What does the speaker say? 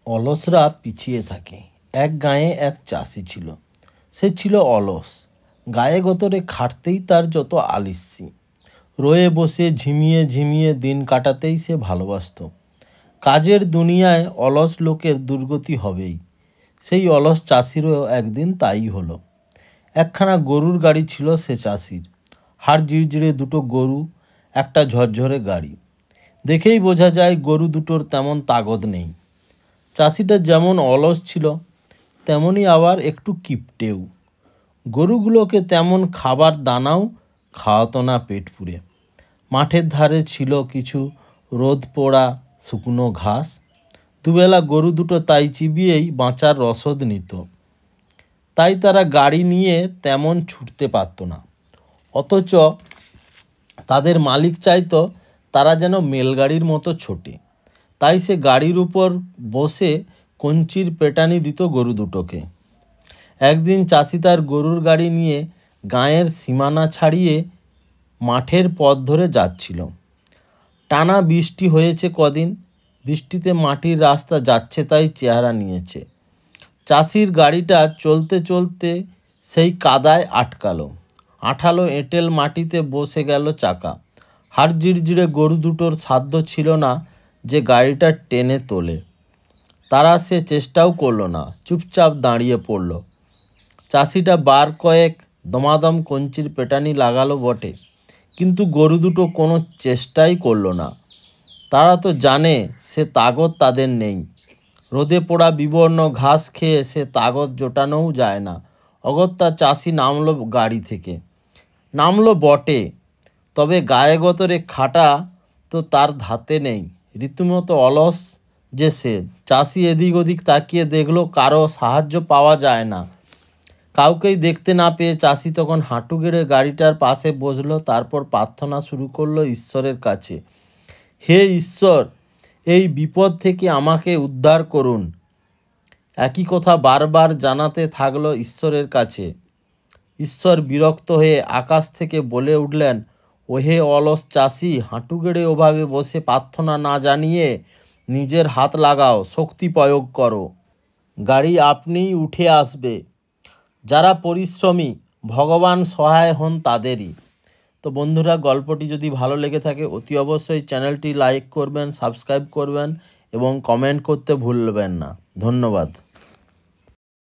অলসরা পিছিয়ে থাকে। এক গাঁয়ে এক চাষি ছিল। সে ছিল অলস। গায়ে গতরে খাটতেই তার যত আলিস্যি। রয়ে বসে ঝিমিয়ে ঝিমিয়ে দিন কাটাতেই সে ভালোবাসত। কাজের দুনিয়ায় অলস লোকের দুর্গতি হবেই। সেই অলস চাষিরও একদিন তাই হলো। একখানা গরুর গাড়ি ছিল সে চাষির। হাড় জিড়জিড়ে দুটো গরু, একটা ঝরঝরে গাড়ি। দেখেই বোঝা যায় গরু দুটোর তেমন তাগদ নেই। চাষিটা যেমন অলস ছিল তেমনই আবার একটু কিপটেও। গরুগুলোকে তেমন খাবার দানাও খাওয়াতো না পেট পুরে। মাঠের ধারে ছিল কিছু রোদ পোড়া শুকনো ঘাস। দুবেলা গরু দুটো তাই চিবিয়েই বাঁচার রসদ নিত। তাই তারা গাড়ি নিয়ে তেমন ছুটতে পারত না। অথচ তাদের মালিক চাইতো তারা যেন মেলগাড়ির মতো ছোটে। তাই সে গাড়ির উপর বসে কঞ্চির পেটানি দিত গরু দুটোকে। একদিন চাষি তার গরুর গাড়ি নিয়ে গাঁয়ের সীমানা ছাড়িয়ে মাঠের পথ ধরে যাচ্ছিল। টানা বৃষ্টি হয়েছে কদিন। বৃষ্টিতে মাটির রাস্তা যাচ্ছে তাই চেহারা নিয়েছে। চাষির গাড়িটা চলতে চলতে সেই কাদায় আটকালো। আঠালো এঁটেল মাটিতে বসে গেল চাকা। হাড় জিড়জিড়ে গরু দুটোর সাধ্য ছিল না যে গাড়িটা টেনে তোলে। তারা সে চেষ্টাও করলো না, চুপচাপ দাঁড়িয়ে পড়ল। চাষিটা বার কয়েক দমাদম কঞ্চির পেটানি লাগালো বটে, কিন্তু গরু দুটো কোনো চেষ্টাই করলো না। তারা তো জানে সে তাগদ তাদের নেই। রোদে পোড়া বিবর্ণ ঘাস খেয়ে সে তাগদ জোটানোও যায় না। অগত্যা চাষি নামলো গাড়ি থেকে। নামলো বটে, তবে গায়ে গতরে খাটা তো তার ধাতে নেই। রীতিমতো অলস যে সে। চাষি এদিক ওদিক তাকিয়ে দেখলো কারো সাহায্য পাওয়া যায় না। কাউকেই দেখতে না পেয়ে চাষি তখন হাঁটু গেড়ে গাড়িটার পাশে বসলো। তারপর প্রার্থনা শুরু করলো ঈশ্বরের কাছে। হে ঈশ্বর, এই বিপদ থেকে আমাকে উদ্ধার করুন। একই কথা বারবার জানাতে থাকলো ঈশ্বরের কাছে। ঈশ্বর বিরক্ত হয়ে আকাশ থেকে বলে উঠলেন, ওহে অলস চাষি, হাঁটু গেড়ে ওভাবে বসে প্রার্থনা না জানিয়ে নিজের হাত লাগাও, শক্তি প্রয়োগ করো। গাড়ি আপনিই উঠে আসবে। যারা পরিশ্রমী, ভগবান সহায় হন তাদেরই। তো বন্ধুরা, গল্পটি যদি ভালো লেগে থাকে অতি অবশ্যই চ্যানেলটি লাইক করবেন, সাবস্ক্রাইব করবেন এবং কমেন্ট করতে ভুলবেন না। ধন্যবাদ।